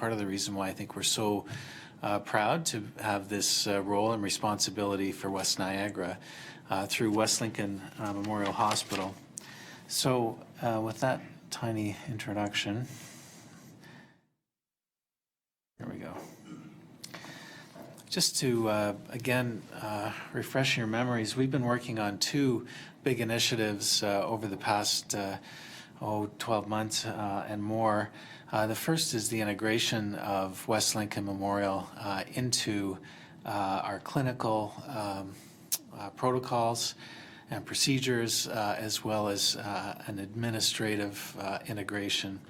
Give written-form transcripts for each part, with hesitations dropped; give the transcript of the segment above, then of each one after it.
part of the reason why I think we're so proud to have this role and responsibility for West Niagara through West Lincoln Memorial Hospital. So with that tiny introduction, here we go. Just to, again, refresh your memories, we've been working on two big initiatives over the past 12 months and more. The first is the integration of West Lincoln Memorial into our clinical protocols and procedures, as well as an administrative integration.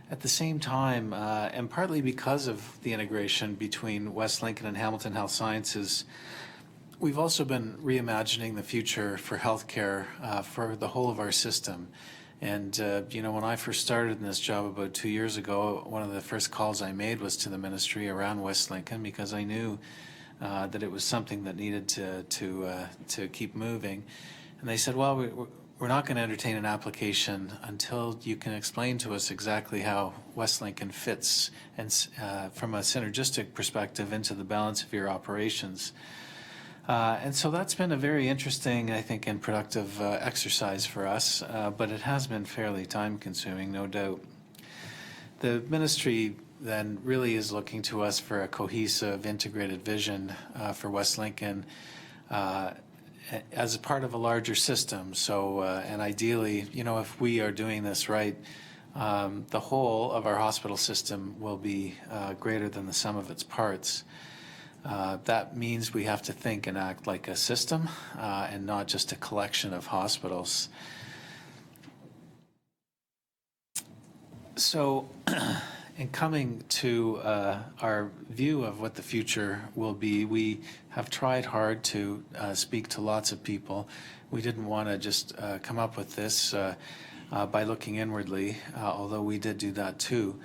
At the same time, and partly because of the integration between West Lincoln and Hamilton Health Sciences, we've also been reimagining the future for healthcare for the whole of our system. And, when I first started in this job about 2 years ago, one of the first calls I made was to the ministry around West Lincoln, because I knew that it was something that needed to keep moving. And they said, well, we're not going to entertain an application until you can explain to us exactly how West Lincoln fits and from a synergistic perspective into the balance of your operations. And so that's been a very interesting, I think, and productive exercise for us, but it has been fairly time-consuming, no doubt. The ministry then really is looking to us for a cohesive, integrated vision for West Lincoln as a part of a larger system. So, and ideally, if we are doing this right, the whole of our hospital system will be greater than the sum of its parts. That means we have to think and act like a system and not just a collection of hospitals. So, in coming to our view of what the future will be, we have tried hard to speak to lots of people. We didn't want to just come up with this by looking inwardly, although we did do that too.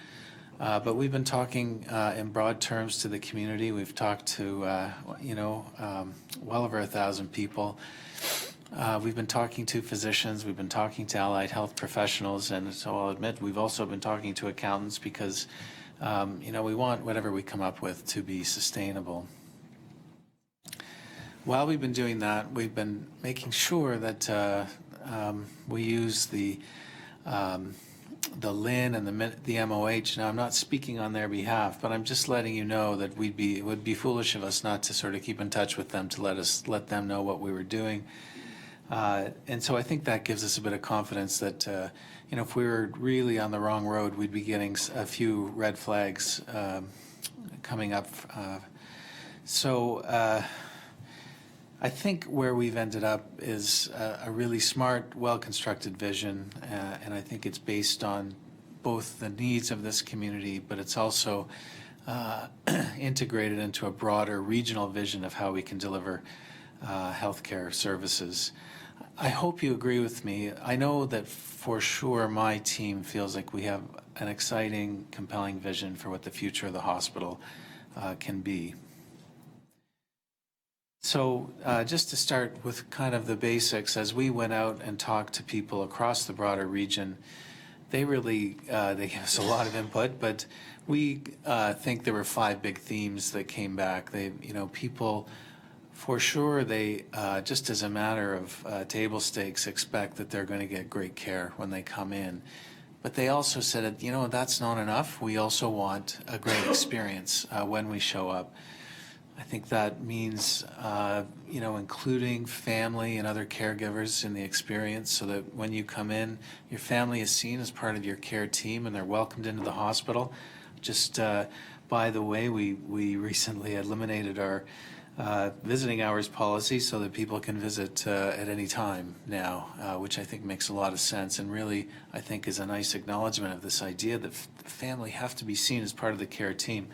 But we've been talking in broad terms to the community. We've talked to, well over 1,000 people. We've been talking to physicians. We've been talking to allied health professionals. And so I'll admit, we've also been talking to accountants because, we want whatever we come up with to be sustainable. While we've been doing that, we've been making sure that we use the LHIN and the MOH. Now, I'm not speaking on their behalf, but I'm just letting you know that it would be foolish of us not to sort of keep in touch with them to let them know what we were doing. And so I think that gives us a bit of confidence that, if we were really on the wrong road, we'd be getting a few red flags coming up. I think where we've ended up is a really smart, well-constructed vision, and I think it's based on both the needs of this community, but it's also integrated into a broader regional vision of how we can deliver healthcare services. I hope you agree with me. I know that for sure my team feels like we have an exciting, compelling vision for what the future of the hospital can be. So just to start with kind of the basics, as we went out and talked to people across the broader region, they gave us a lot of input, but we think there were 5 big themes that came back. People, for sure, they just as a matter of table stakes, expect that they're going to get great care when they come in. But they also said, that's not enough. We also want a great experience when we show up. I think that means, including family and other caregivers in the experience, so that when you come in, your family is seen as part of your care team and they're welcomed into the hospital. Just by the way, we recently eliminated our visiting hours policy so that people can visit at any time now, which I think makes a lot of sense and really, I think, is a nice acknowledgement of this idea that the family have to be seen as part of the care team.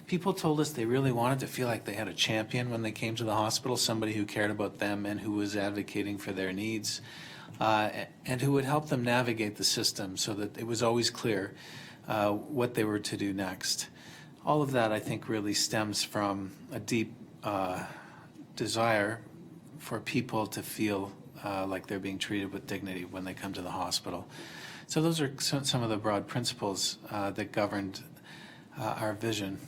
People told us they really wanted to feel like they had a champion when they came to the hospital, somebody who cared about them and who was advocating for their needs, and who would help them navigate the system so that it was always clear what they were to do next. All of that, I think, really stems from a deep desire for people to feel like they're being treated with dignity when they come to the hospital. So those are some of the broad principles that governed our vision.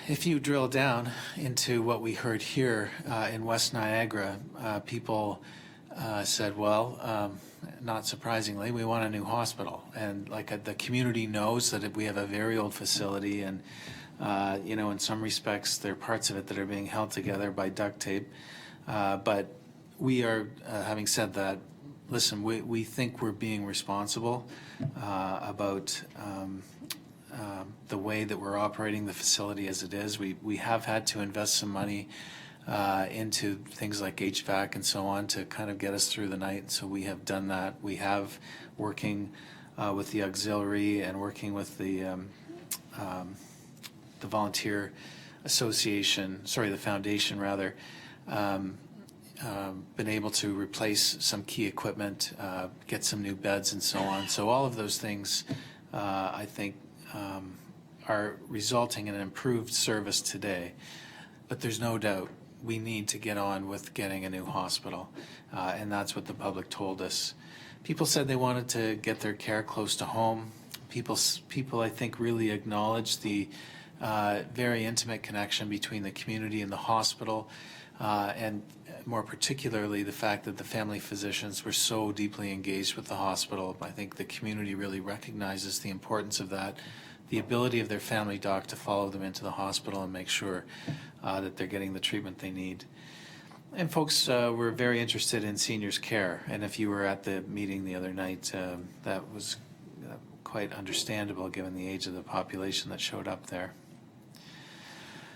If you drill down into what we heard here in West Niagara, people said, well, not surprisingly, we want a new hospital. And like the community knows that we have a very old facility, and you know, in some respects, there are parts of it that are being held together by duct tape. But we are, having said that, listen, we think we're being responsible about the way that we're operating the facility as it is. We have had to invest some money into things like HVAC and so on to kind of get us through the night. So we have done that. We have working with the auxiliary and working with the volunteer association, sorry, the foundation rather, been able to replace some key equipment, get some new beds and so on. So all of those things, I think, are resulting in an improved service today. But there's no doubt we need to get on with getting a new hospital, and that's what the public told us. People said they wanted to get their care close to home. People I think, really acknowledged the very intimate connection between the community and the hospital, and more particularly the fact that the family physicians were so deeply engaged with the hospital. I think the community really recognizes the importance of that, the ability of their family doc to follow them into the hospital and make sure that they're getting the treatment they need. And folks were very interested in seniors' care. And if you were at the meeting the other night, that was quite understandable given the age of the population that showed up there.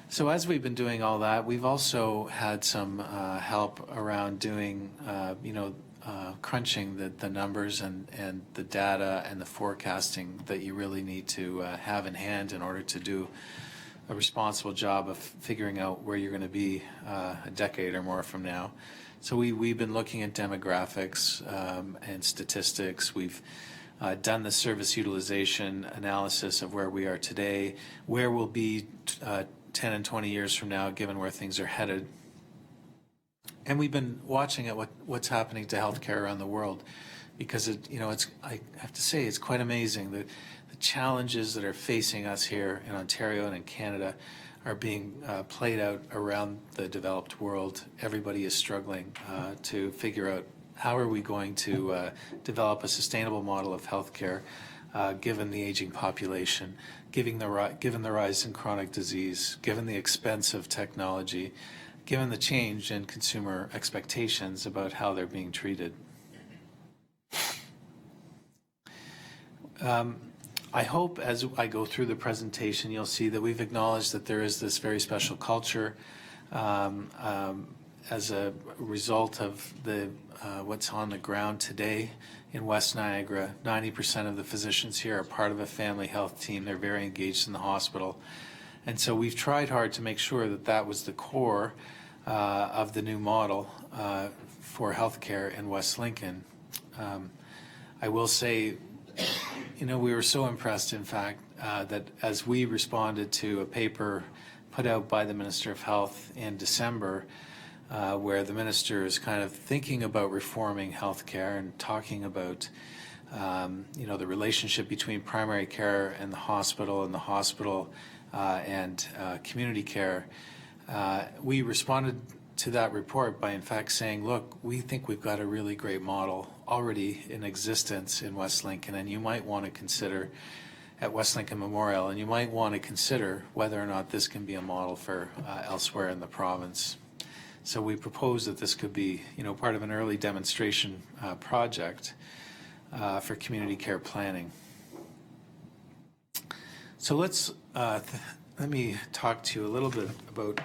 So as we've been doing all that, we've also had some help around doing, crunching the numbers and the data and the forecasting that you really need to have in hand in order to do a responsible job of figuring out where you're going to be a decade or more from now. So we've been looking at demographics and statistics. We've done the service utilization analysis of where we are today, where we'll be 10 and 20 years from now, given where things are headed. And we've been watching at what's happening to healthcare around the world, because I have to say it's quite amazing that the challenges that are facing us here in Ontario and in Canada are being played out around the developed world. Everybody is struggling to figure out how are we going to develop a sustainable model of healthcare given the aging population, given the rise in chronic disease, given the expense of technology, given the change in consumer expectations about how they're being treated. I hope as I go through the presentation, you'll see that we've acknowledged that there is this very special culture as a result of the what's on the ground today in West Niagara. 90% of the physicians here are part of a family health team. They're very engaged in the hospital. And so we've tried hard to make sure that that was the core of the new model for healthcare in West Lincoln. I will say, we were so impressed, in fact, that as we responded to a paper put out by the Minister of Health in December, where the minister is kind of thinking about reforming healthcare and talking about the relationship between primary care and the hospital and community care. We responded to that report by in fact saying, look, we think we've got a really great model already in existence in West Lincoln, and you might want to consider at West Lincoln Memorial, and you might want to consider whether or not this can be a model for elsewhere in the province. So we propose that this could be, part of an early demonstration project for community care planning. So let me talk to you a little bit about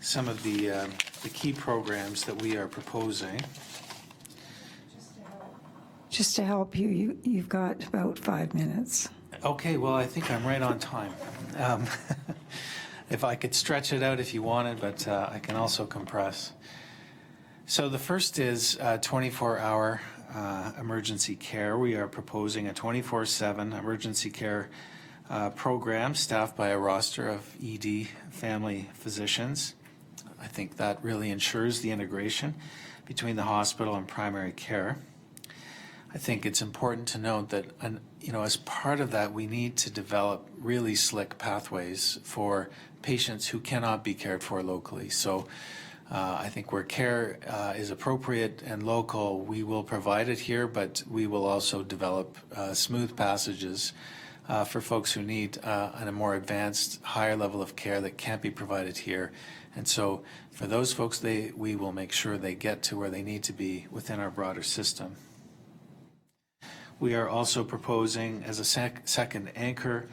some of the key programs that we are proposing. Just to help you, you've got about 5 minutes. Okay, well, I think I'm right on time. If I could stretch it out if you wanted, but I can also compress. So the first is 24-hour emergency care. We are proposing a 24/7 emergency care program staffed by a roster of ED family physicians. I think that really ensures the integration between the hospital and primary care. I think it's important to note that, as part of that, we need to develop really slick pathways for patients who cannot be cared for locally. So I think where care is appropriate and local, we will provide it here, but we will also develop smooth passages for folks who need a more advanced, higher level of care that can't be provided here. And so for those folks, we will make sure they get to where they need to be within our broader system. We are also proposing as a second anchor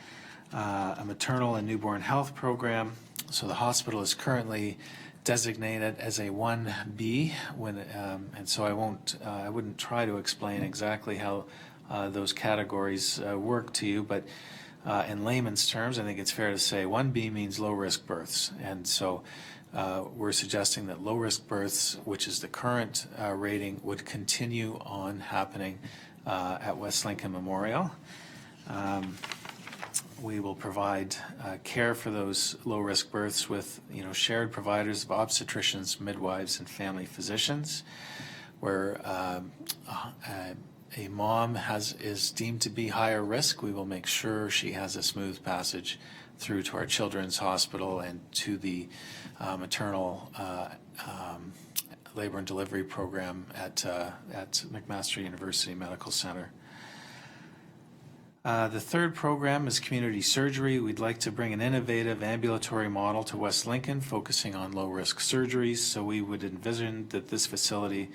a maternal and newborn health program. So the hospital is currently designated as a 1B, and so I wouldn't try to explain exactly how those categories work to you, but in layman's terms, I think it's fair to say 1B means low-risk births, and so we're suggesting that low-risk births, which is the current rating, would continue on happening at West Lincoln Memorial. We will provide care for those low-risk births with, shared providers of obstetricians, midwives, and family physicians, where a mom is deemed to be higher risk. We will make sure she has a smooth passage through to our children's hospital and to the maternal labor and delivery program at McMaster University Medical Center. The third program is community surgery. We'd like to bring an innovative ambulatory model to West Lincoln, focusing on low-risk surgeries. So we would envision that this facility,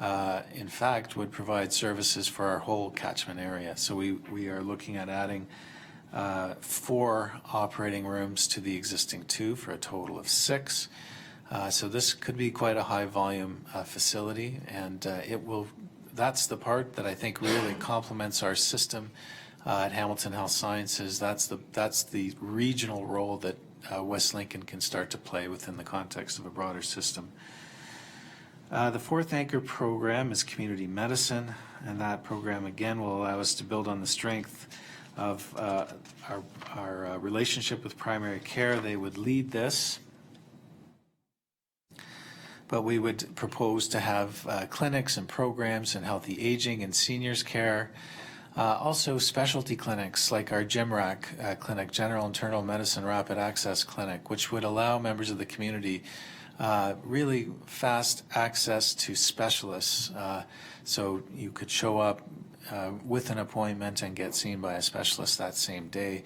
in fact, would provide services for our whole catchment area. So we are looking at adding 4 operating rooms to the existing 2 for a total of 6. So this could be quite a high-volume facility, and that's the part that I think really complements our system at Hamilton Health Sciences. That's the regional role that West Lincoln can start to play within the context of a broader system. The fourth anchor program is community medicine, and that program again will allow us to build on the strength of our relationship with primary care. They would lead this, but we would propose to have clinics and programs in healthy aging and seniors care. Also specialty clinics like our GIMRAC clinic, General Internal Medicine Rapid Access Clinic, which would allow members of the community really fast access to specialists. So you could show up with an appointment and get seen by a specialist that same day,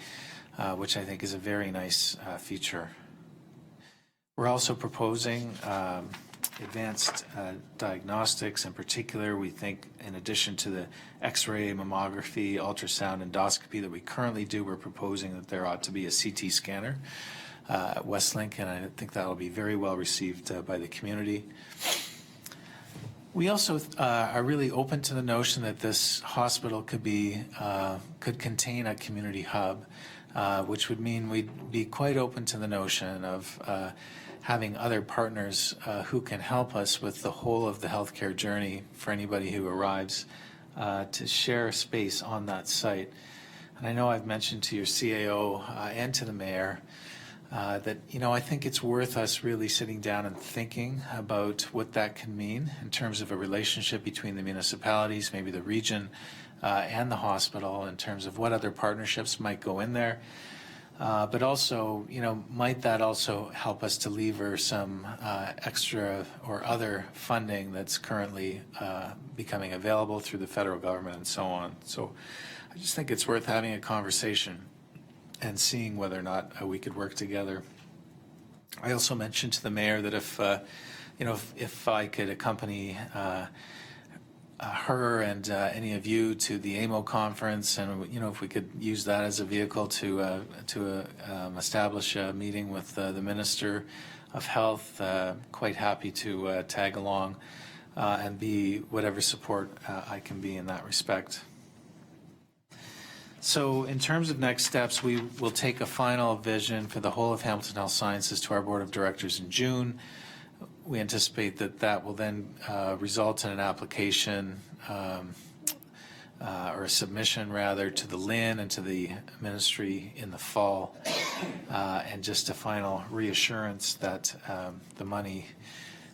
which I think is a very nice feature. We're also proposing advanced diagnostics. In particular, we think in addition to the X-ray, mammography, ultrasound, endoscopy that we currently do, we're proposing that there ought to be a CT scanner at West Lincoln. I think that will be very well received by the community. We also are really open to the notion that this hospital could contain a community hub, which would mean we'd be quite open to the notion of having other partners who can help us with the whole of the healthcare journey for anybody who arrives to share space on that site. And I know I've mentioned to your CAO and to the mayor that, I think it's worth us really sitting down and thinking about what that can mean in terms of a relationship between the municipalities, maybe the region, and the hospital, in terms of what other partnerships might go in there. But also, might that also help us to lever some extra or other funding that's currently becoming available through the federal government and so on. So I just think it's worth having a conversation and seeing whether or not we could work together. I also mentioned to the mayor that if I could accompany her and any of you to the AMO conference, and if we could use that as a vehicle to establish a meeting with the Minister of Health, quite happy to tag along and be whatever support I can be in that respect. So in terms of next steps, we will take a final vision for the whole of Hamilton Health Sciences to our Board of Directors in June. We anticipate that will then result in an application or a submission rather to the LIN and to the ministry in the fall, and just a final reassurance that the money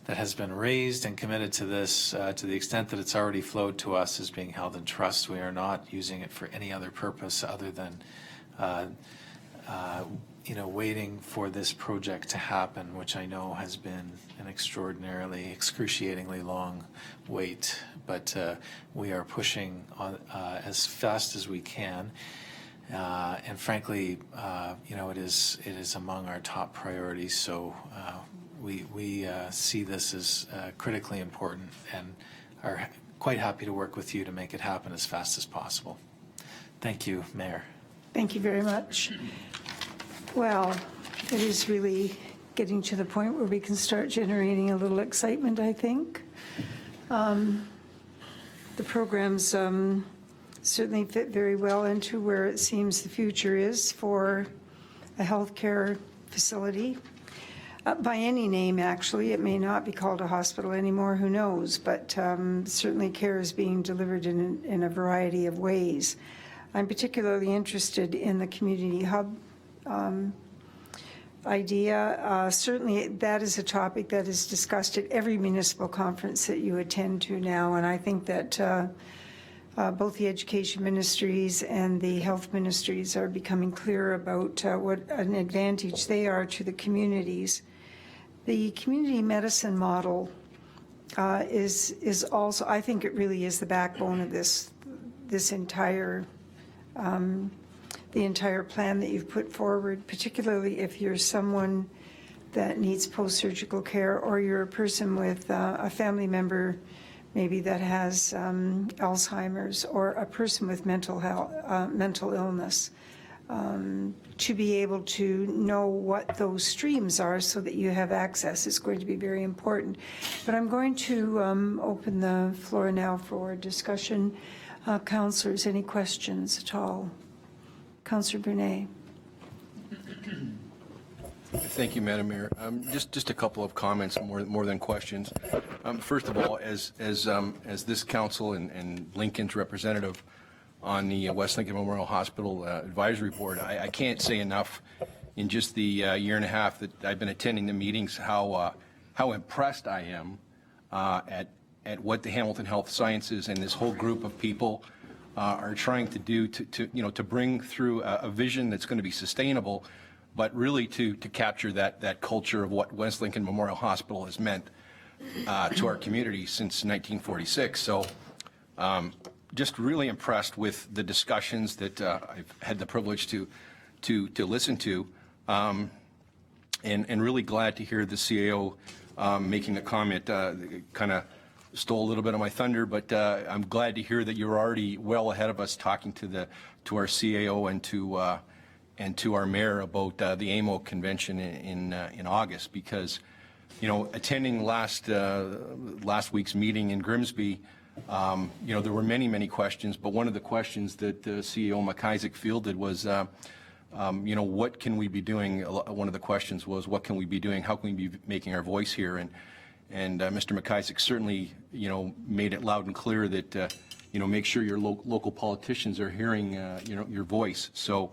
that has been raised and committed to this, to the extent that it's already flowed to us, is being held in trust. We are not using it for any other purpose other than waiting for this project to happen, which I know has been an extraordinarily, excruciatingly long wait. But we are pushing on as fast as we can. And frankly, it is among our top priorities. So we see this as critically important and are quite happy to work with you to make it happen as fast as possible. Thank you, Mayor. Thank you very much. Well, it is really getting to the point where we can start generating a little excitement, I think. The programs certainly fit very well into where it seems the future is for a healthcare facility. By any name, actually. It may not be called a hospital anymore, who knows, but certainly care is being delivered in a variety of ways. I'm particularly interested in the community hub idea. Certainly that is a topic that is discussed at every municipal conference that you attend to now, and I think that both the education ministries and the health ministries are becoming clear about what an advantage they are to the communities. The community medicine model is also, I think it really is the backbone of this entire the entire plan that you've put forward, particularly if you're someone that needs post-surgical care, or you're a person with a family member maybe that has Alzheimer's, or a person with mental illness, to be able to know what those streams are so that you have access is going to be very important. But I'm going to open the floor now for discussion. Councillors, any questions at all? Councillor Brunet. Thank you, Madam Mayor. Just a couple of comments, more than questions. First of all, as this council and Lincoln's representative on the West Lincoln Memorial Hospital Advisory Board, I can't say enough in just the year and a half that I've been attending the meetings how impressed I am at what the Hamilton Health Sciences and this whole group of people are trying to do to bring through a vision that's going to be sustainable, but really to capture that culture of what West Lincoln Memorial Hospital has meant to our community since 1946. So just really impressed with the discussions that I've had the privilege to listen to, and really glad to hear the CAO making the comment. Kind of stole a little bit of my thunder, but I'm glad to hear that you're already well ahead of us talking to our CAO and to our mayor about the AMO convention in August, because attending last week's meeting in Grimsby, there were many questions, but one of the questions that CEO McIsaac fielded was what can we be doing? One of the questions was, what can we be doing? How can we be making our voice here? And Mr. McIsaac certainly, made it loud and clear that, make sure your local politicians are hearing, your voice. So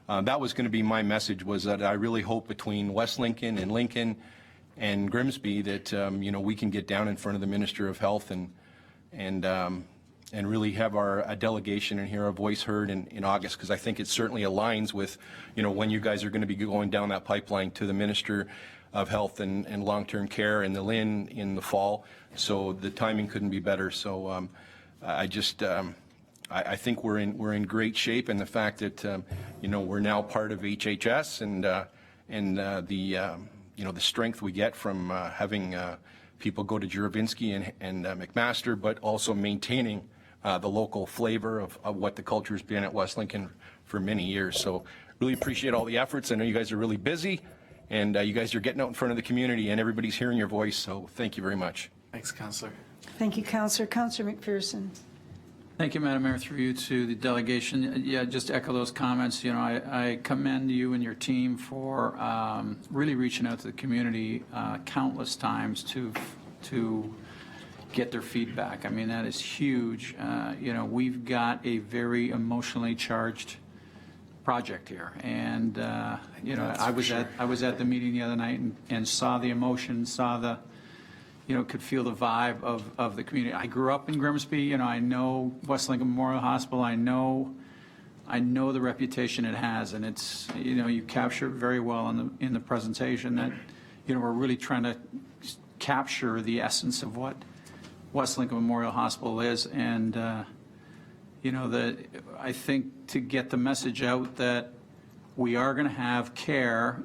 that was going to be my message, was that I really hope between West Lincoln and Grimsby that, we can get down in front of the Minister of Health and really have a delegation and hear our voice heard in August, because I think it certainly aligns with, when you guys are going to be going down that pipeline to the Minister of Health and Long-Term Care and the LHIN in the fall. So the timing couldn't be better. So I think we're in great shape, and the fact that we're now part of HHS and the strength we get from having people go to Juravinski and McMaster, but also maintaining the local flavor of what the culture has been at West Lincoln for many years. So really appreciate all the efforts. I know you guys are really busy, and you guys are getting out in front of the community, and everybody's hearing your voice. So thank you very much. Thanks, Councillor. Thank you, Councillor. Councillor McPherson. Thank you, Madam Mayor, through you to the delegation. Yeah, just echo those comments. I commend you and your team for really reaching out to the community countless times to get their feedback. I mean, that is huge. We've got a very emotionally charged project here, and I was at the meeting the other night and saw the emotion, saw the could feel the vibe of the community. I grew up in Grimsby, I know West Lincoln Memorial Hospital, I know the reputation it has, and it's, you capture it very well in the presentation that, we're really trying to capture the essence of what West Lincoln Memorial Hospital is, and, I think to get the message out that we are going to have care,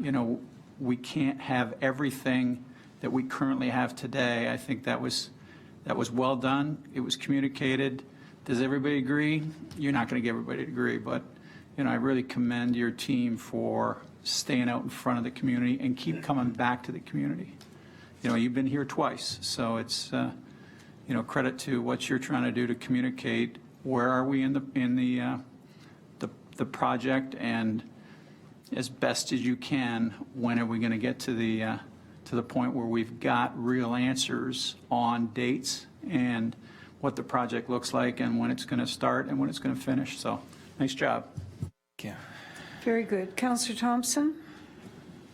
we can't have everything that we currently have today. I think that was well done. It was communicated. Does everybody agree? You're not going to get everybody to agree, but I really commend your team for staying out in front of the community and keep coming back to the community. You've been here twice, so it's credit to what you're trying to do to communicate where are we in the project, and as best as you can, when are we going to get to the point where we've got real answers on dates and what the project looks like and when it's going to start and when it's going to finish. So, nice job. Thank you. Very good. Councillor Thompson?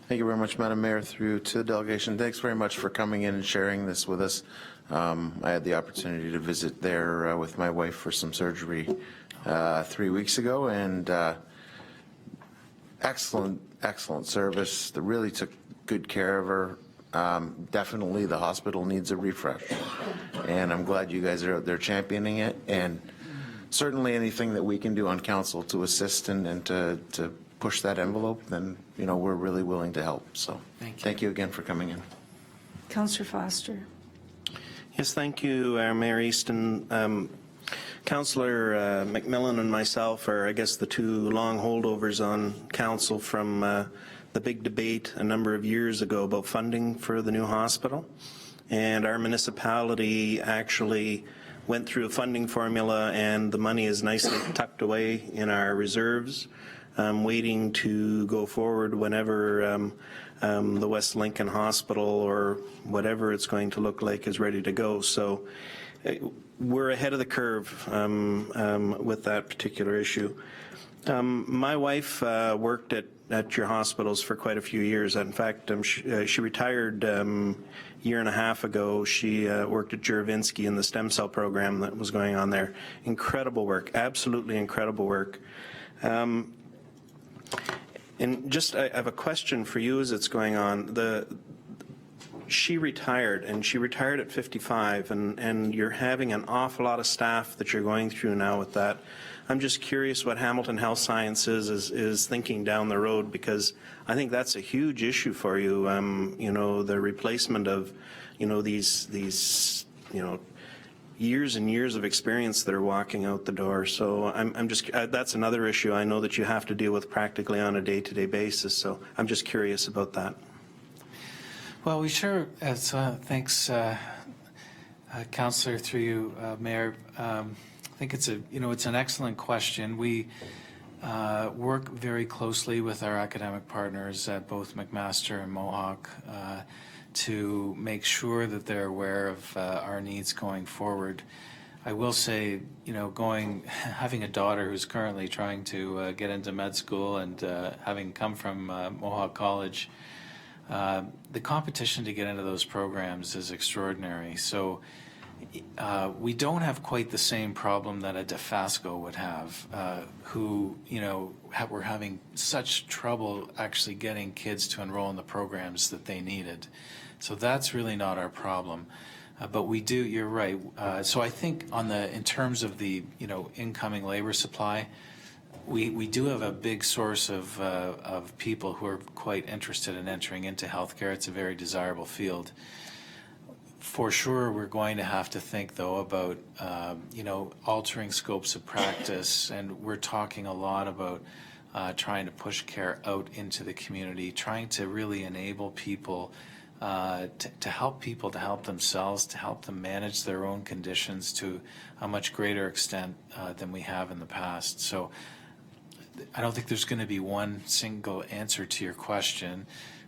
Thank you very much, Madam Mayor, through to the delegation. Thanks very much for coming in and sharing this with us. I had the opportunity to visit there with my wife for some surgery 3 weeks ago, and excellent service. They really took good care of her. Definitely the hospital needs a refresh, and I'm glad you guys are out there championing it, and certainly anything that we can do on council to assist and to push that envelope, then we're really willing to help. So thank you again for coming in. Councillor Foster? Yes, thank you, Mayor Easton. Councillor McMillan and myself are, I guess, the two long holdovers on council from the big debate a number of years ago about funding for the new hospital. And our municipality actually went through a funding formula, and the money is nicely tucked away in our reserves, waiting to go forward whenever the West Lincoln Hospital or whatever it's going to look like is ready to go. So we're ahead of the curve with that particular issue. My wife worked at your hospitals for quite a few years. In fact, she retired a year and a half ago. She worked at Juravinski in the stem cell program that was going on there. Incredible work, absolutely incredible work. And just, I have a question for you as it's going on. She retired, and she retired at 55, and you're having an awful lot of staff that you're going through now with that. I'm just curious what Hamilton Health Sciences is thinking down the road, because I think that's a huge issue for you. The replacement of, these years and years of experience that are walking out the door. So I'm just, that's another issue I know that you have to deal with practically on a day-to-day basis. So I'm just curious about that. Well, we sure, thanks, Councillor, through you, Mayor. I think it's an excellent question. We work very closely with our academic partners at both McMaster and Mohawk to make sure that they're aware of our needs going forward. I will say, having a daughter who's currently trying to get into med school and having come from Mohawk College, the competition to get into those programs is extraordinary. So we don't have quite the same problem that a DeFasco would have, who, were having such trouble actually getting kids to enroll in the programs that they needed. So that's really not our problem. But we do, you're right. So I think in terms of the, incoming labor supply, we do have a big source of people who are quite interested in entering into healthcare. It's a very desirable field. For sure, we're going to have to think, though, about, altering scopes of practice, and we're talking a lot about trying to push care out into the community, trying to really enable people to help people to help themselves, to help them manage their own conditions to a much greater extent than we have in the past. So I don't think there's going to be one single answer to your question.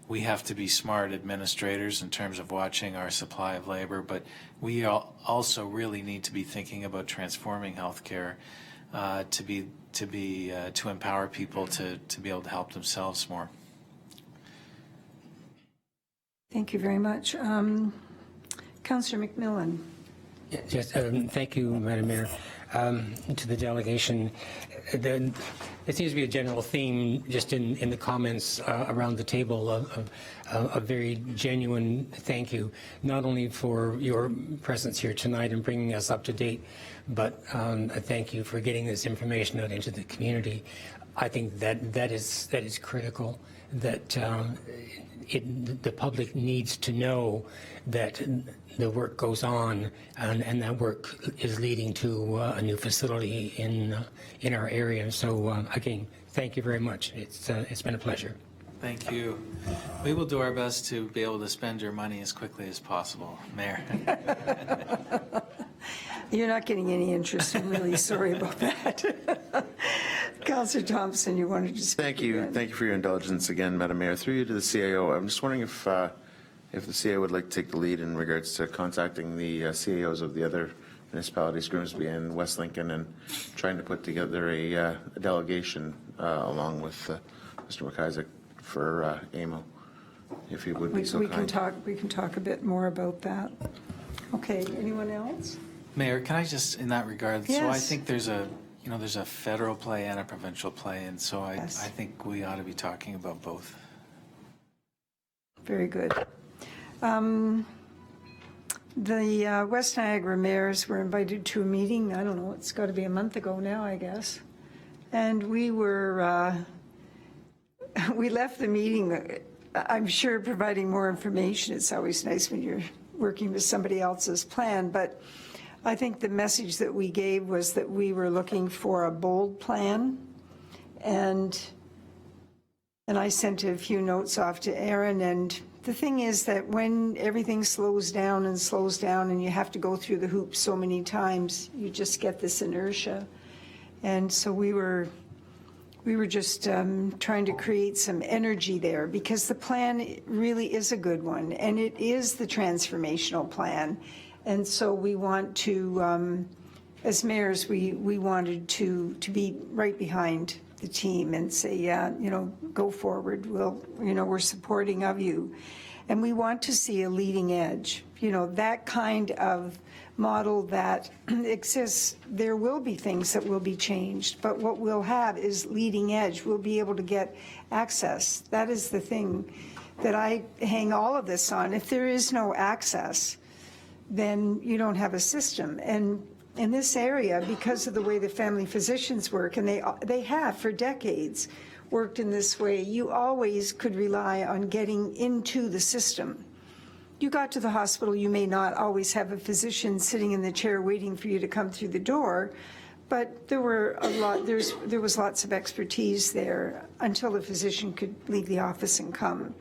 We have to be smart administrators in terms of watching our supply of labor, but we also really need to be thinking about transforming healthcare to empower people to be able to help themselves more. Thank you very much. Councillor McMillan. Yes, thank you, Madam Mayor. To the delegation, there seems to be a general theme just in the comments around the table of a very genuine thank you, not only for your presence here tonight and bringing us up to date, but a thank you for getting this information out into the community. I think that is critical, that the public needs to know that the work goes on, and that work is leading to a new facility in our area. So again, thank you very much. It's been a pleasure. Thank you. We will do our best to be able to spend your money as quickly as possible, Mayor. You're not getting any interest. I'm really sorry about that. Councillor Thompson, you wanted to speak. Thank you. again. Thank you for your indulgence again, Madam Mayor. Through you to the CAO, I'm just wondering if the CAO would like to take the lead in regards to contacting the CAOs of the other municipalities, Grimsby and West Lincoln, and trying to put together a delegation along with Mr. McIsaac for AMO, if he would be so kind. We can talk a bit more about that. Okay, anyone else? Mayor, can I just, in that regard, so I Yes. think there's a federal play and a provincial play, and so I Yes. think we ought to be talking about both. Very good. The West Niagara mayors were invited to a meeting, I don't know, it's got to be a month ago now, I guess. And we were, we left the meeting, I'm sure, providing more information. It's always nice when you're working with somebody else's plan, but I think the message that we gave was that we were looking for a bold plan, and I sent a few notes off to Aaron. And the thing is that when everything slows down and you have to go through the hoops so many times, you just get this inertia. And so we were just trying to create some energy there, because the plan really is a good one, and it is the transformational plan. And so we want to, as mayors, we wanted to be right behind the team and say, yeah, go forward. We're supporting of you. And we want to see a leading edge, that kind of model that exists. There will be things that will be changed, but what we'll have is leading edge. We'll be able to get access. That is the thing that I hang all of this on. If there is no access, then you don't have a system. And in this area, because of the way the family physicians work, and they have for decades worked in this way, you always could rely on getting into the system. You got to the hospital, you may not always have a physician sitting in the chair waiting for you to come through the door, but there was lots of expertise there until the physician could leave the office and come.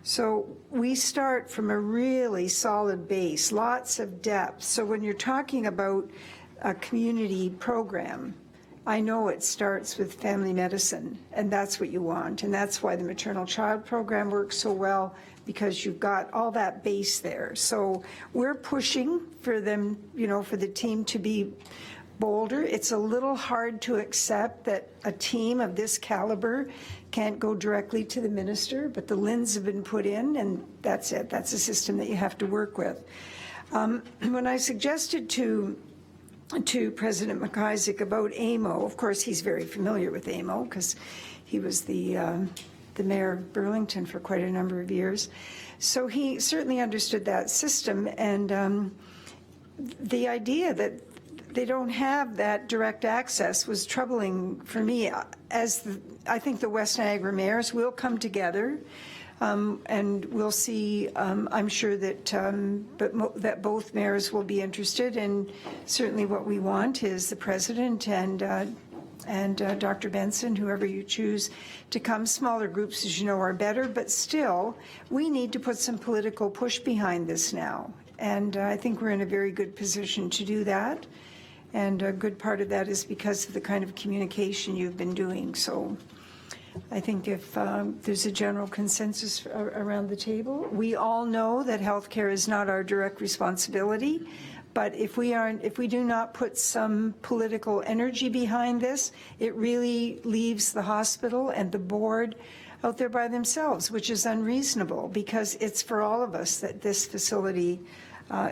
So we start from a really solid base, lots of depth. So when you're talking about a community program, I know it starts with family medicine, and that's what you want. And that's why the maternal child program works so well, because you've got all that base there. So we're pushing for them, for the team to be bolder. It's a little hard to accept that a team of this caliber can't go directly to the minister, but the LHINs have been put in, and that's it. That's a system that you have to work with. When I suggested to President McIsaac about AMO, of course he's very familiar with AMO because he was the mayor of Burlington for quite a number of years. So he certainly understood that system, and the idea that they don't have that direct access was troubling for me. I think the West Niagara mayors will come together, and we'll see. I'm sure that that both mayors will be interested, and certainly what we want is the president and Dr. Benson, whoever you choose, to come. Smaller groups, as you know, are better, but still, we need to put some political push behind this now. And I think we're in a very good position to do that. And a good part of that is because of the kind of communication you've been doing. So I think if there's a general consensus around the table, we all know that healthcare is not our direct responsibility. But if we do not put some political energy behind this, it really leaves the hospital and the board out there by themselves, which is unreasonable, because it's for all of us that this facility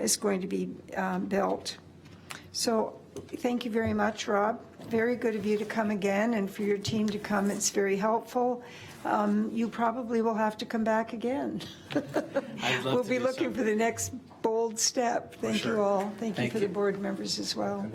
is going to be built. So thank you very much, Rob. Very good of you to come again, and for your team to come. It's very helpful. You probably will have to come back again. I'd love We'll to be do looking so. for the next bold step. Thank you all. Thank you Thank for you. the board members as well.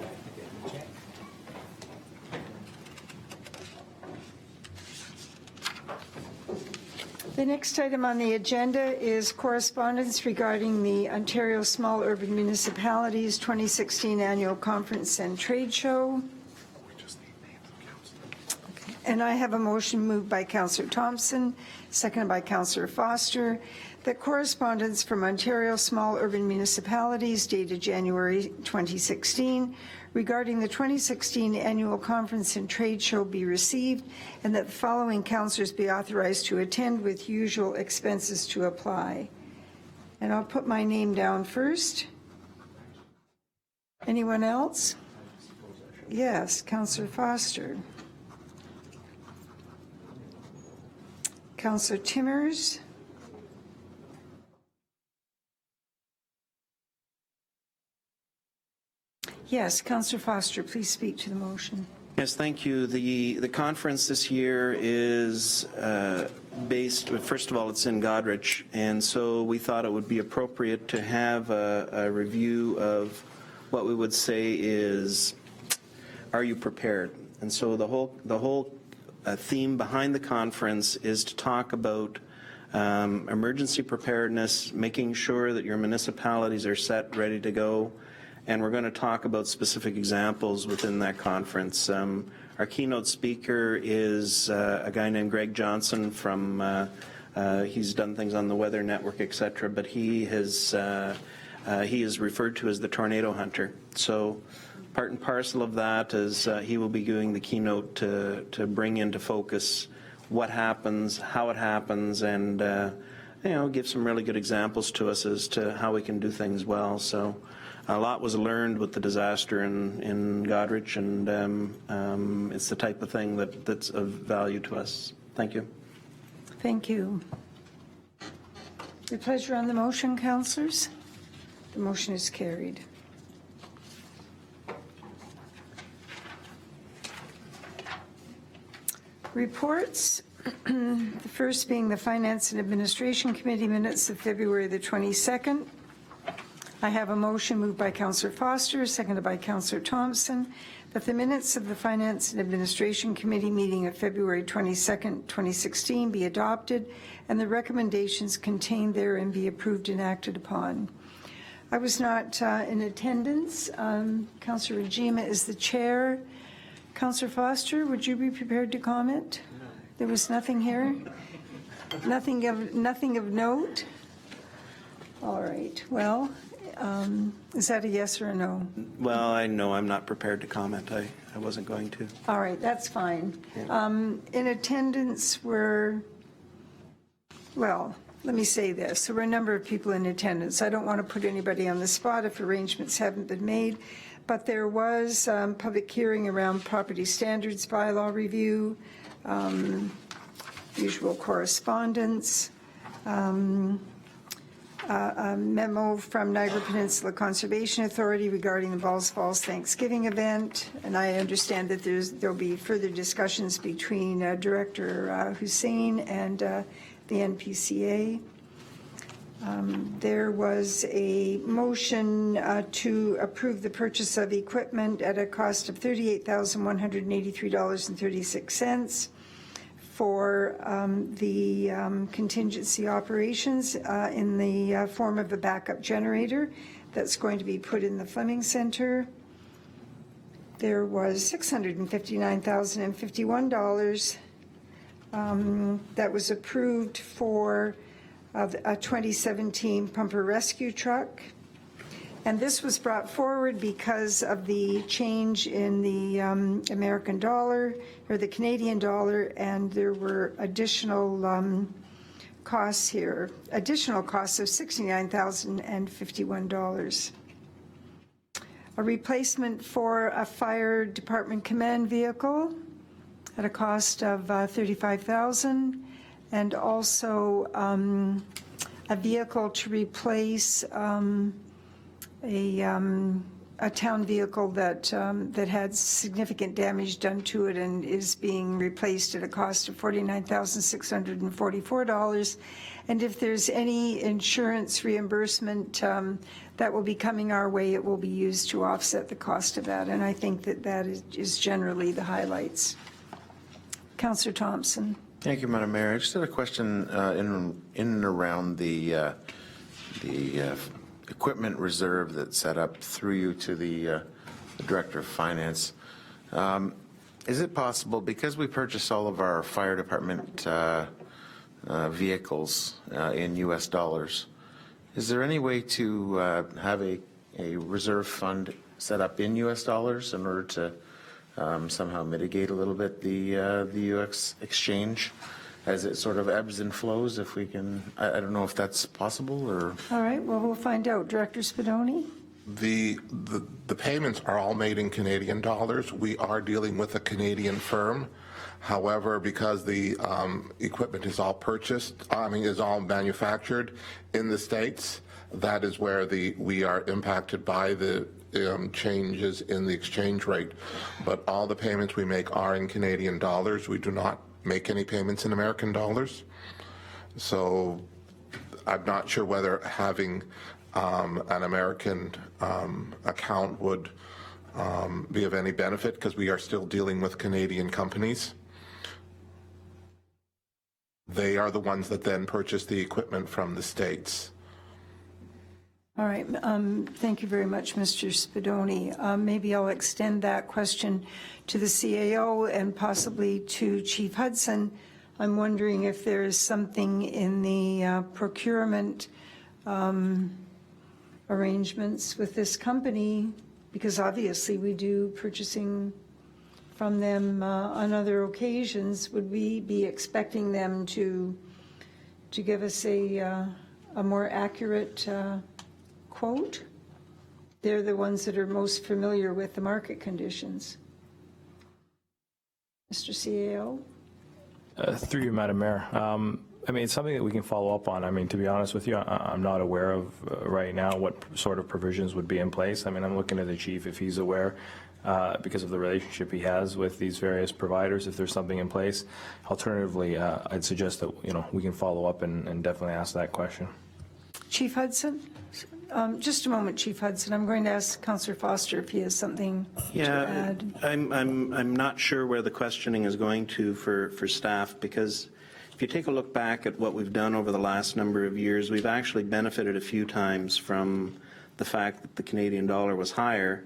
The next item on the agenda is correspondence regarding the Ontario Small Urban Municipalities 2016 Annual Conference and Trade Show. And I have a motion moved by Councillor Thompson, seconded by Councillor Foster, that correspondence from Ontario Small Urban Municipalities dated January 2016 regarding the 2016 Annual Conference and Trade Show be received, and that the following councillors be authorized to attend with usual expenses to apply. And I'll put my name down first. Anyone else? Yes, Councillor Foster. Councillor Timmers. Yes, Councillor Foster, please speak to the motion. Yes, thank you. The conference this year is based, first of all, it's in Goderich, and so we thought it would be appropriate to have a review of what we would say is, are you prepared? And so the whole theme behind the conference is to talk about emergency preparedness, making sure that your municipalities are set, ready to go, and we're going to talk about specific examples within that conference. Our keynote speaker is a guy named Greg Johnson from, he's done things on the Weather Network, etc., but he is referred to as the Tornado Hunter. So part and parcel of that is he will be doing the keynote to bring into focus what happens, how it happens, and give some really good examples to us as to how we can do things well. So a lot was learned with the disaster in Goderich, and it's the type of thing that's of value to us. Thank you. Thank you. Your pleasure on the motion, councillors? The motion is carried. Reports. The first being the Finance and Administration Committee minutes of February the 22nd. I have a motion moved by Councillor Foster, seconded by Councillor Thompson, that the minutes of the Finance and Administration Committee meeting of February 22nd, 2016 be adopted and the recommendations contained therein be approved and acted upon. I was not in attendance. Councillor Regima is the chair. Councillor Foster, would you be prepared to comment? There was nothing here? Nothing of note? All right. Well, is that a yes or a no? Well, I know I'm not prepared to comment. I wasn't going to. All right, that's fine. In attendance were, well, let me say this. There were a number of people in attendance. I don't want to put anybody on the spot if arrangements haven't been made, but there was public hearing around property standards bylaw review, usual correspondence, a memo from Niagara Peninsula Conservation Authority regarding the Balls Falls Thanksgiving event, and I understand that there'll be further discussions between Director Hussein and the NPCA. There was a motion to approve the purchase of equipment at a cost of $38,183.36 for the contingency operations in the form of a backup generator that's going to be put in the Fleming Center. There was $659,051 that was approved for a 2017 pumper rescue truck. And this was brought forward because of the change in the American dollar, or the Canadian dollar, and there were additional costs here, additional costs of $69,051. A replacement for a fire department command vehicle at a cost of $35,000, and also a vehicle to replace a town vehicle that had significant damage done to it and is being replaced at a cost of $49,644. And if there's any insurance reimbursement that will be coming our way, it will be used to offset the cost of that. And I think that is generally the highlights. Councillor Thompson. Thank you, Madam Mayor. I just had a question in and around the equipment reserve that's set up through you to the Director of Finance. Is it possible, because we purchase all of our fire department vehicles in U.S. dollars, is there any way to have a reserve fund set up in U.S. dollars in order to somehow mitigate a little bit the U.S. exchange as it sort of ebbs and flows? If we can, I don't know if that's possible or. All right, well, we'll find out. Director Spadoni? The payments are all made in Canadian dollars. We are dealing with a Canadian firm. However, because the equipment is all is all manufactured in the States, that is where we are impacted by the changes in the exchange rate. But all the payments we make are in Canadian dollars. We do not make any payments in American dollars. So I'm not sure whether having an American account would be of any benefit, because we are still dealing with Canadian companies. They are the ones that then purchase the equipment from the States. All right, thank you very much, Mr. Spadoni. Maybe I'll extend that question to the CAO and possibly to Chief Hudson. I'm wondering if there is something in the procurement arrangements with this company, because obviously we do purchasing from them on other occasions. Would we be expecting them to give us a more accurate quote? They're the ones that are most familiar with the market conditions. Mr. CAO? Through you, Madam Mayor. I mean, it's something that we can follow up on. I mean, to be honest with you, I'm not aware of right now what sort of provisions would be in place. I mean, I'm looking at the chief if he's aware, because of the relationship he has with these various providers, if there's something in place. Alternatively, I'd suggest that, we can follow up and definitely ask that question. Chief Hudson? Just a moment, Chief Hudson. I'm going to ask Councillor Foster if he has something to add. I'm not sure where the questioning is going to for staff, because if you take a look back at what we've done over the last number of years, we've actually benefited a few times from the fact that the Canadian dollar was higher,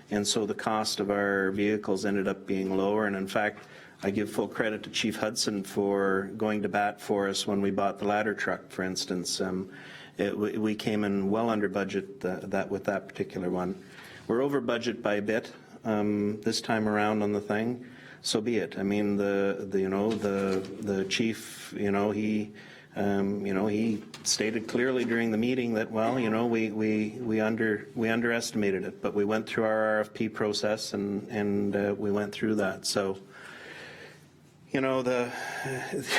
and so the cost of our vehicles ended up being lower. And in fact, I give full credit to Chief Hudson for going to bat for us when we bought the ladder truck, for instance. We came in well under budget with that particular one. We're over budget by a bit this time around on the thing. So be it. I mean, the chief, he stated clearly during the meeting that, well, we underestimated it, but we went through our RFP process and we went through that. So. The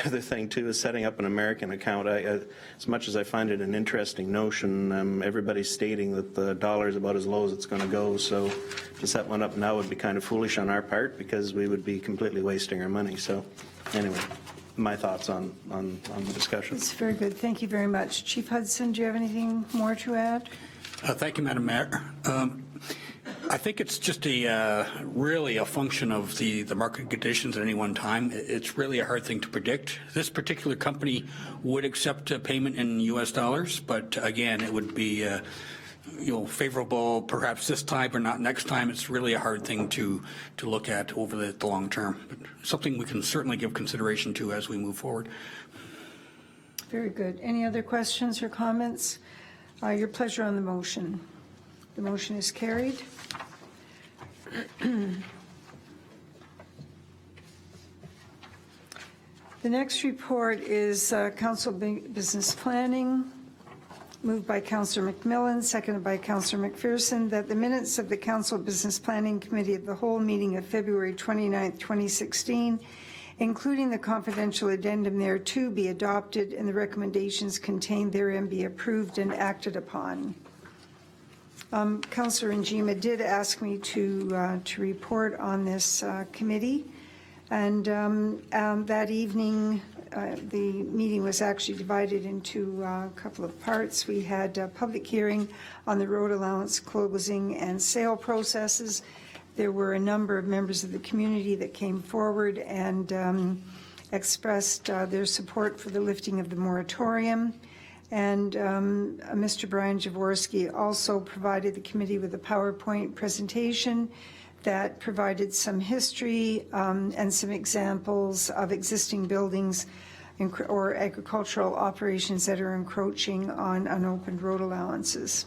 other thing, too, is setting up an American account. As much as I find it an interesting notion, everybody's stating that the dollar is about as low as it's going to go. So to set one up now would be kind of foolish on our part, because we would be completely wasting our money. So anyway, my thoughts on the discussion. It's very good. Thank you very much. Chief Hudson, do you have anything more to add? Thank you, Madam Mayor. I think it's just really a function of the market conditions at any one time. It's really a hard thing to predict. This particular company would accept a payment in U.S. dollars, but again, it would be favorable perhaps this time or not next time. It's really a hard thing to look at over the long term, but something we can certainly give consideration to as we move forward. Very good. Any other questions or comments? Your pleasure on the motion. The motion is carried. The next report is Council Business Planning, moved by Councillor McMillan, seconded by Councillor McPherson, that the minutes of the Council Business Planning Committee of the whole meeting of February 29th, 2016, including the confidential addendum thereto, be adopted and the recommendations contained therein be approved and acted upon. Councillor Njima did ask me to report on this committee, and that evening, the meeting was actually divided into a couple of parts. We had a public hearing on the road allowance closing and sale processes. There were a number of members of the community that came forward and expressed their support for the lifting of the moratorium. And Mr. Brian Jaworski also provided the committee with a PowerPoint presentation that provided some history and some examples of existing buildings or agricultural operations that are encroaching on unopened road allowances.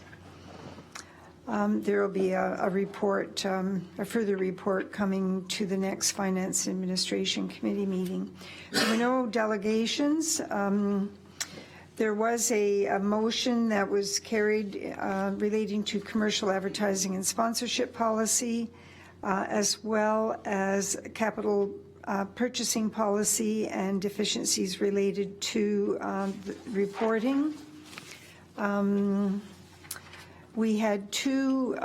There will be a report, a further report coming to the next Finance and Administration Committee meeting. There were no delegations. There was a motion that was carried relating to commercial advertising and sponsorship policy, as well as capital purchasing policy and deficiencies related to the reporting. We had two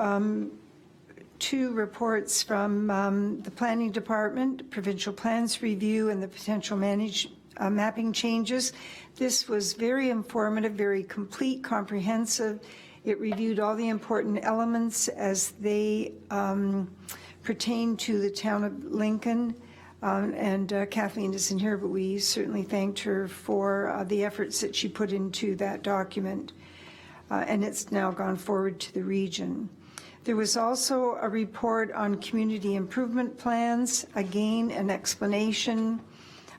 reports from the Planning Department, Provincial Plans Review and the Potential Mapping Changes. This was very informative, very complete, comprehensive. It reviewed all the important elements as they pertain to the town of Lincoln. And Kathleen isn't here, but we certainly thanked her for the efforts that she put into that document. And it's now gone forward to the region. There was also a report on community improvement plans, again, an explanation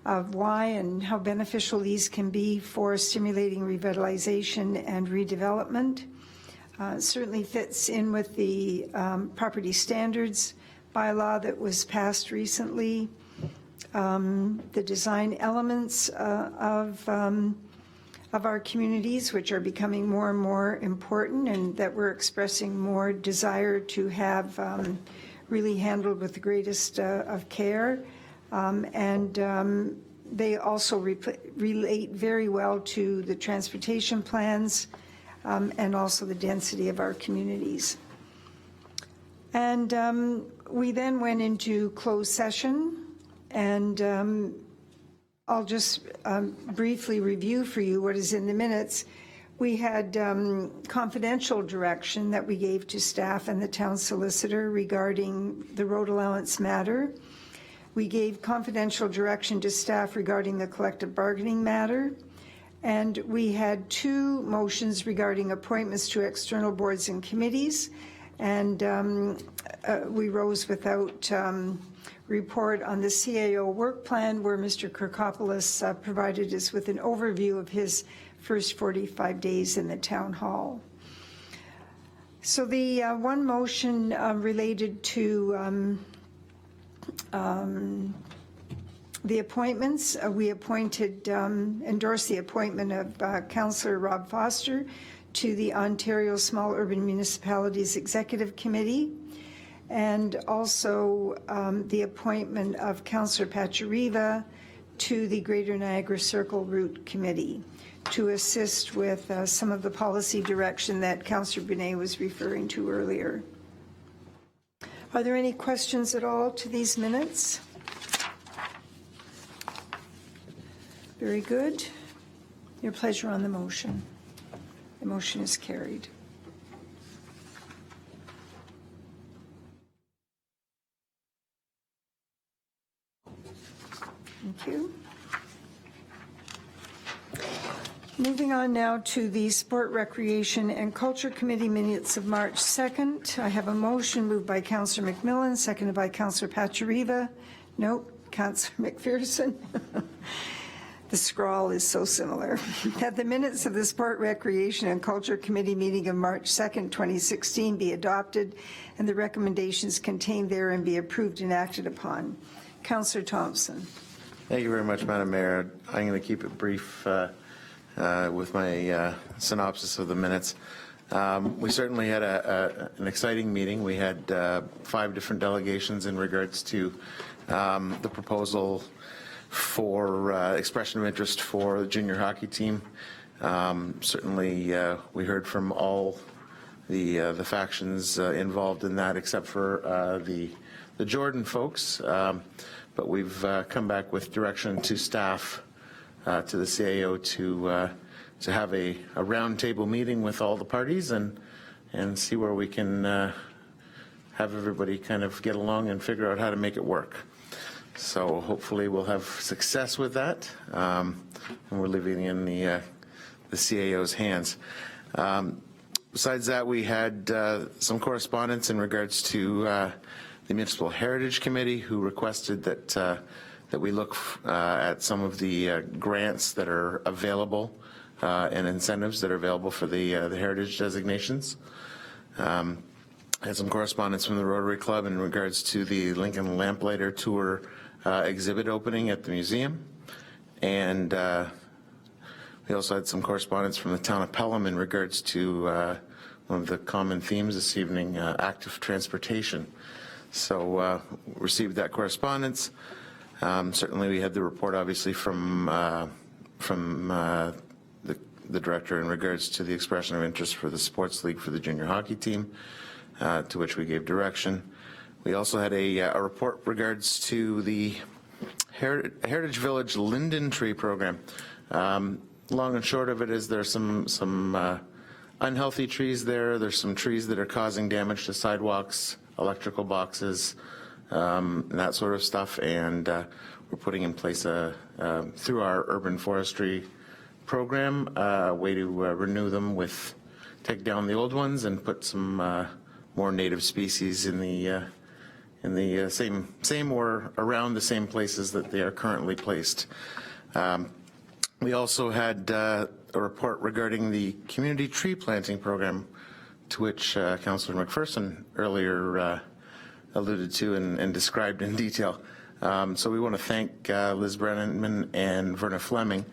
of why and how beneficial these can be for stimulating revitalization and redevelopment. Certainly fits in with the property standards bylaw that was passed recently. The design elements of our communities, which are becoming more and more important and that we're expressing more desire to have really handled with the greatest of care. They also relate very well to the transportation plans and also the density of our communities. And we then went into closed session, and I'll just briefly review for you what is in the minutes. We had confidential direction that we gave to staff and the town solicitor regarding the road allowance matter. We gave confidential direction to staff regarding the collective bargaining matter. And we had two motions regarding appointments to external boards and committees. And we rose without report on the CAO work plan, where Mr. Kirkopoulos provided us with an overview of his first 45 days in the town hall. So the one motion related to the appointments, we appointed, endorsed the appointment of Councillor Rob Foster to the Ontario Small Urban Municipalities Executive Committee, and also the appointment of Councillor Pachariva to the Greater Niagara Circle Route Committee to assist with some of the policy direction that Councillor Binet was referring to earlier. Are there any questions at all to these minutes? Very good. Your pleasure on the motion. The motion is carried. Thank you. Moving on now to the Sport, Recreation and Culture Committee minutes of March 2nd. I have a motion moved by Councillor McMillan, seconded by Councillor Pachariva. Nope, Councillor McPherson. The scrawl is so similar. That the minutes of the Sport, Recreation and Culture Committee meeting of March 2nd, 2016 be adopted and the recommendations contained therein be approved and acted upon. Councillor Thompson. Thank you very much, Madam Mayor. I'm going to keep it brief with my synopsis of the minutes. We certainly had an exciting meeting. We had 5 different delegations in regards to the proposal for expression of interest for the junior hockey team. Certainly, we heard from all the factions involved in that, except for the Jordan folks. But we've come back with direction to staff, to the CAO, to have a roundtable meeting with all the parties and see where we can have everybody kind of get along and figure out how to make it work. So hopefully we'll have success with that, and we're leaving in the CAO's hands. Besides that, we had some correspondence in regards to the Municipal Heritage Committee, who requested that we look at some of the grants that are available and incentives that are available for the heritage designations. Had some correspondence from the Rotary Club in regards to the Lincoln Lamplighter Tour exhibit opening at the museum, and we also had some correspondence from the town of Pelham in regards to one of the common themes this evening, active transportation. So received that correspondence. Certainly we had the report, obviously, from the director in regards to the expression of interest for the sports league for the junior hockey team, to which we gave direction. We also had a report regards to the Heritage Village Linden Tree Program. Long and short of it is there's some unhealthy trees there. There's some trees that are causing damage to sidewalks, electrical boxes, and that sort of stuff. And we're putting in place through our urban forestry program a way to renew them take down the old ones and put some more native species in the same or around the same places that they are currently placed. We also had a report regarding the community tree planting program, to which Councillor McPherson earlier alluded to and described in detail. So we want to thank Liz Brennan and Verna Fleming,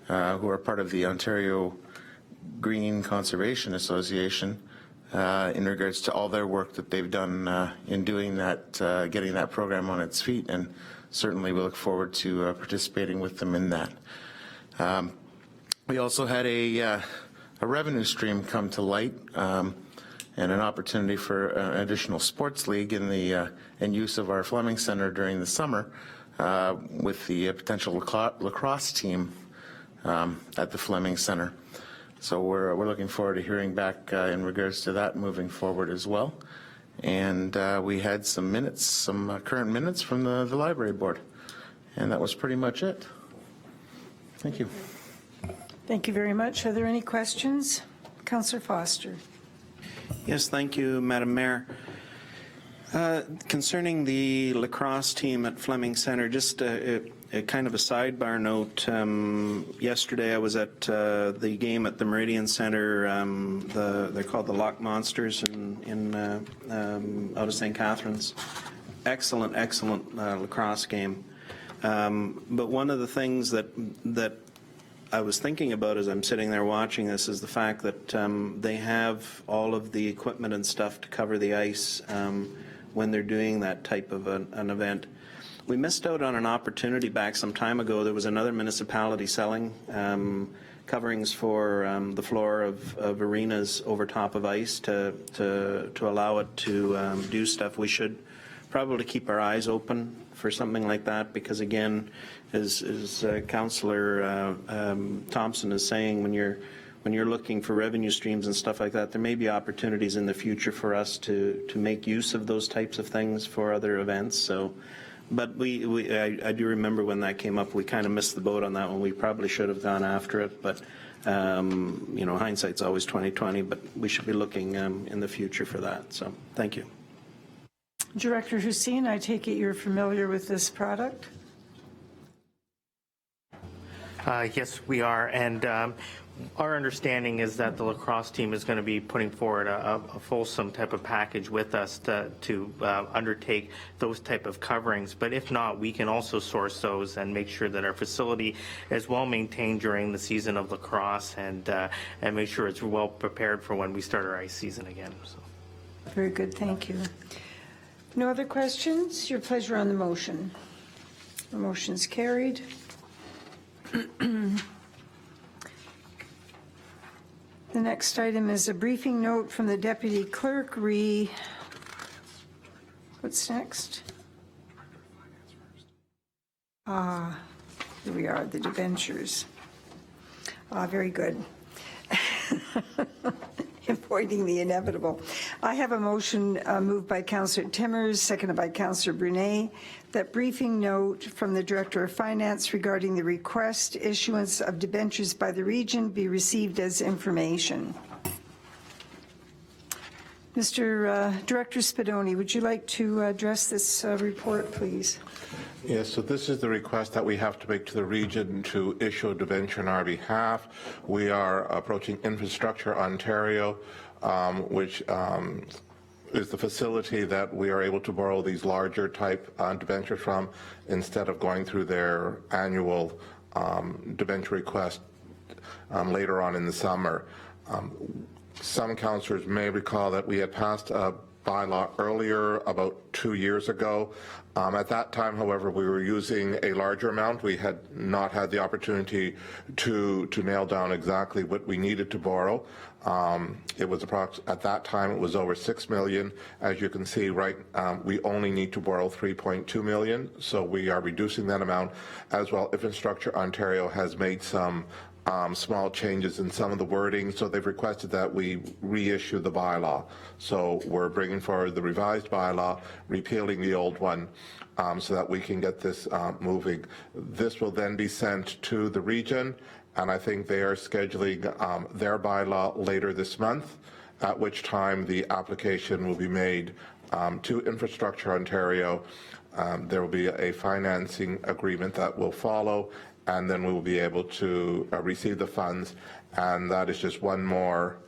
who are part of the Ontario Green Conservation Association, in regards to all their work that they've done in doing that, getting that program on its feet, and certainly we look forward to participating with them in that. We also had a revenue stream come to light, and an opportunity for an additional sports league in use of our Fleming Center during the summer, with the potential lacrosse team at the Fleming Center. So we're looking forward to hearing back in regards to that moving forward as well. And we had some minutes, some current minutes from the library board, and that was pretty much it. Thank you. Thank you very much. Are there any questions? Councillor Foster. Yes, thank you, Madam Mayor. Concerning the lacrosse team at Fleming Center, just a kind of a sidebar note. Yesterday I was at the game at the Meridian Center. They're called the Loch Monsters out of St. Catharines. Excellent lacrosse game. But one of the things that I was thinking about as I'm sitting there watching this is the fact that they have all of the equipment and stuff to cover the ice when they're doing that type of an event. We missed out on an opportunity back some time ago. There was another municipality selling coverings for the floor of arenas over top of ice to allow it to do stuff. We should probably keep our eyes open for something like that, because again, as Councillor Thompson is saying, when you're looking for revenue streams and stuff like that, there may be opportunities in the future for us to make use of those types of things for other events. So, but I do remember when that came up, we kind of missed the boat on that one. We probably should have gone after it, but you know, hindsight's always 20/20. But we should be looking in the future for that. So, thank you. Director Hussien, I take it you're familiar with this product? Yes, we are, and our understanding is that the lacrosse team is going to be putting forward a fulsome type of package with us to undertake those type of coverings. But if not, we can also source those and make sure that our facility is well maintained during the season of lacrosse, and make sure it's well prepared for when we start our ice season again. So. Very good, thank you. No other questions? Your pleasure on the motion. The motion's carried. The next item is a briefing note from the deputy clerk what's next? Here we are, the debentures. Very good. Avoiding the inevitable. I have a motion moved by Councillor Timmers, seconded by Councillor Brunet, that briefing note from the Director of Finance regarding the request issuance of debentures by the region be received as information. Mr. Director Spadoni, would you like to address this report, please? Yes, so this is the request that we have to make to the region to issue a debenture on our behalf. We are approaching Infrastructure Ontario, which is the facility that we are able to borrow these larger type debentures from instead of going through their annual debenture request later on in the summer. Some councillors may recall that we had passed a bylaw earlier, about 2 years ago. At that time, however, we were using a larger amount. We had not had the opportunity to nail down exactly what we needed to borrow. It was at that time it was over $6 million. As you can see, we only need to borrow $3.2 million, so we are reducing that amount. As well, Infrastructure Ontario has made some small changes in some of the wording, so they've requested that we reissue the bylaw. So we're bringing forward the revised bylaw, repealing the old one, so that we can get this moving. This will then be sent to the region, and I think they are scheduling their bylaw later this month, at which time the application will be made to Infrastructure Ontario. There will be a financing agreement that will follow, and then we will be able to receive the funds, and that is just one more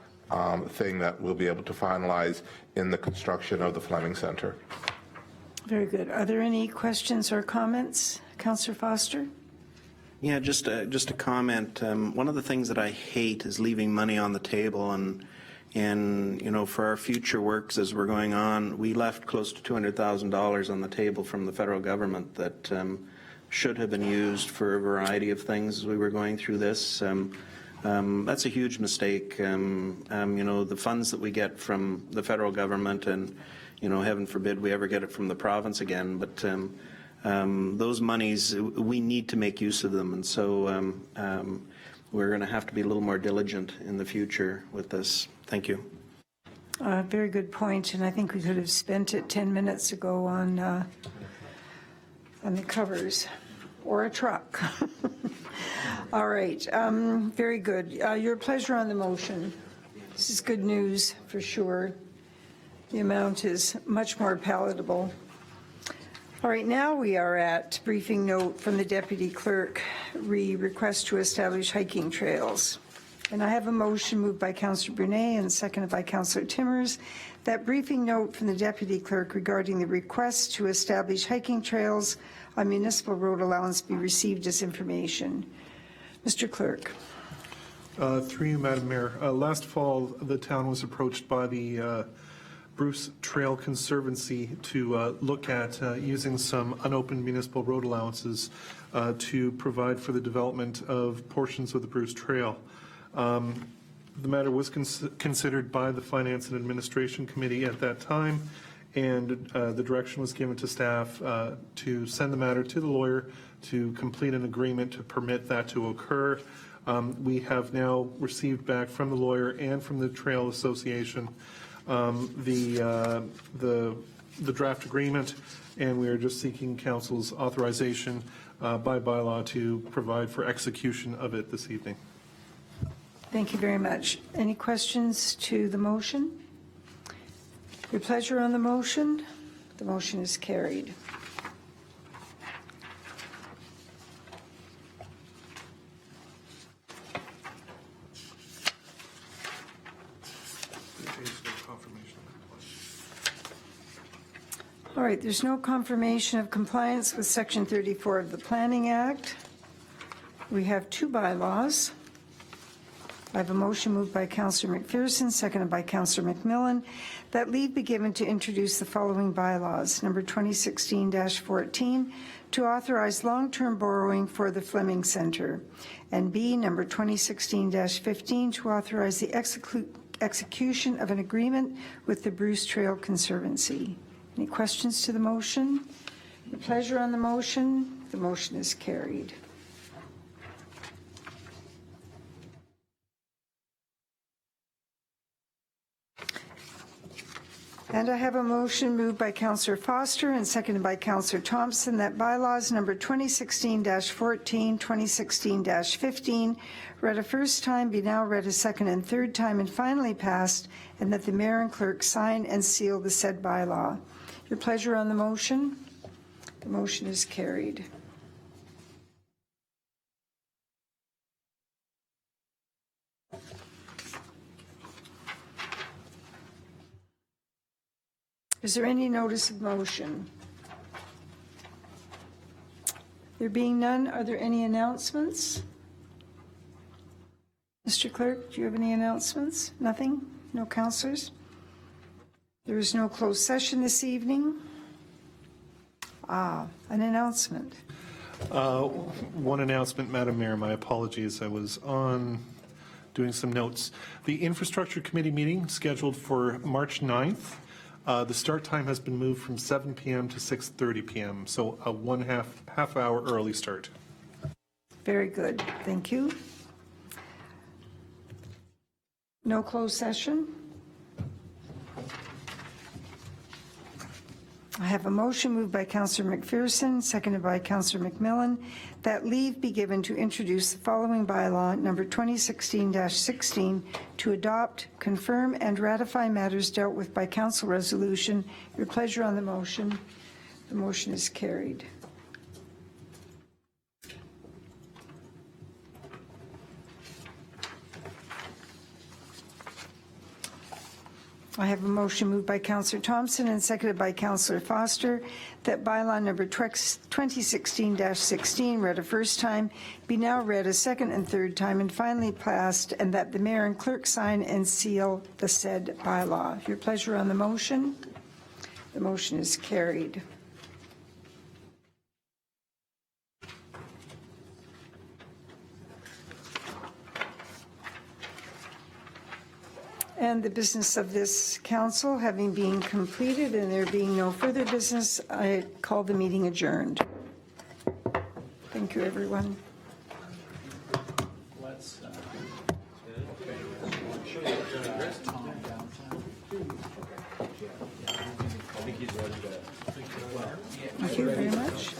thing that we'll be able to finalize in the construction of the Fleming Centre. Very good. Are there any questions or comments? Councillor Foster? Yeah, just a comment. One of the things that I hate is leaving money on the table, and you know, for our future works as we're going on, we left close to $200,000 on the table from the federal government that should have been used for a variety of things as we were going through this. That's a huge mistake. You know, the funds that we get from the federal government, and you know, heaven forbid we ever get it from the province again, but those monies, we need to make use of them, and so we're going to have to be a little more diligent in the future with this. Thank you. Very good point, and I think we could have spent it 10 minutes ago on the covers or a truck. All right, very good. Your pleasure on the motion. This is good news for sure. The amount is much more palatable. All right, now we are at briefing note from the Deputy Clerk, request to establish hiking trails. And I have a motion moved by Councillor Brunet and seconded by Councillor Timmers that briefing note from the Deputy Clerk regarding the request to establish hiking trails on municipal road allowance be received as information. Mr. Clerk. Through you, Madam Mayor. Last fall, the town was approached by the Bruce Trail Conservancy to look at using some unopened municipal road allowances to provide for the development of portions of the Bruce Trail. The matter was considered by the Finance and Administration Committee at that time, and the direction was given to staff to send the matter to the lawyer to complete an agreement to permit that to occur. We have now received back from the lawyer and from the Trail Association the draft agreement, and we are just seeking council's authorization by bylaw to provide for execution of it this evening. Thank you very much. Any questions to the motion? Your pleasure on the motion? The motion is carried. All right, there's no confirmation of compliance with Section 34 of the Planning Act. We have two bylaws. I have a motion moved by Councillor McPherson, seconded by Councillor McMillan, that leave be given to introduce the following bylaws. Number 2016-14, to authorize long-term borrowing for the Fleming Centre. And B, number 2016-15, to authorize the execution of an agreement with the Bruce Trail Conservancy. Any questions to the motion? Your pleasure on the motion? The motion is carried. And I have a motion moved by Councillor Foster and seconded by Councillor Thompson that bylaws number 2016-14, 2016-15, read a first time, be now read a second and third time, and finally passed, and that the mayor and clerk sign and seal the said bylaw. Your pleasure on the motion? The motion is carried. Is there any notice of motion? There being none, are there any announcements? Mr. Clerk, do you have any announcements? Nothing? No councillors? There is no closed session this evening. An announcement. One announcement, Madam Mayor, my apologies. I was on doing some notes. The Infrastructure Committee meeting scheduled for March 9th. The start time has been moved from 7 p.m. to 6:30 p.m., so a half hour early start. Very good. Thank you. No closed session. I have a motion moved by Councillor McPherson, seconded by Councillor McMillan, that leave be given to introduce the following bylaw, number 2016-16, to adopt, confirm, and ratify matters dealt with by council resolution. Your pleasure on the motion. The motion is carried. I have a motion moved by Councillor Thompson and seconded by Councillor Foster that bylaw number 2016-16, read a first time, be now read a second and third time and finally passed, and that the mayor and clerk sign and seal the said bylaw. Your pleasure on the motion? The motion is carried. And the business of this council having been completed and there being no further business, I call the meeting adjourned. Thank you, everyone. Thank you very much.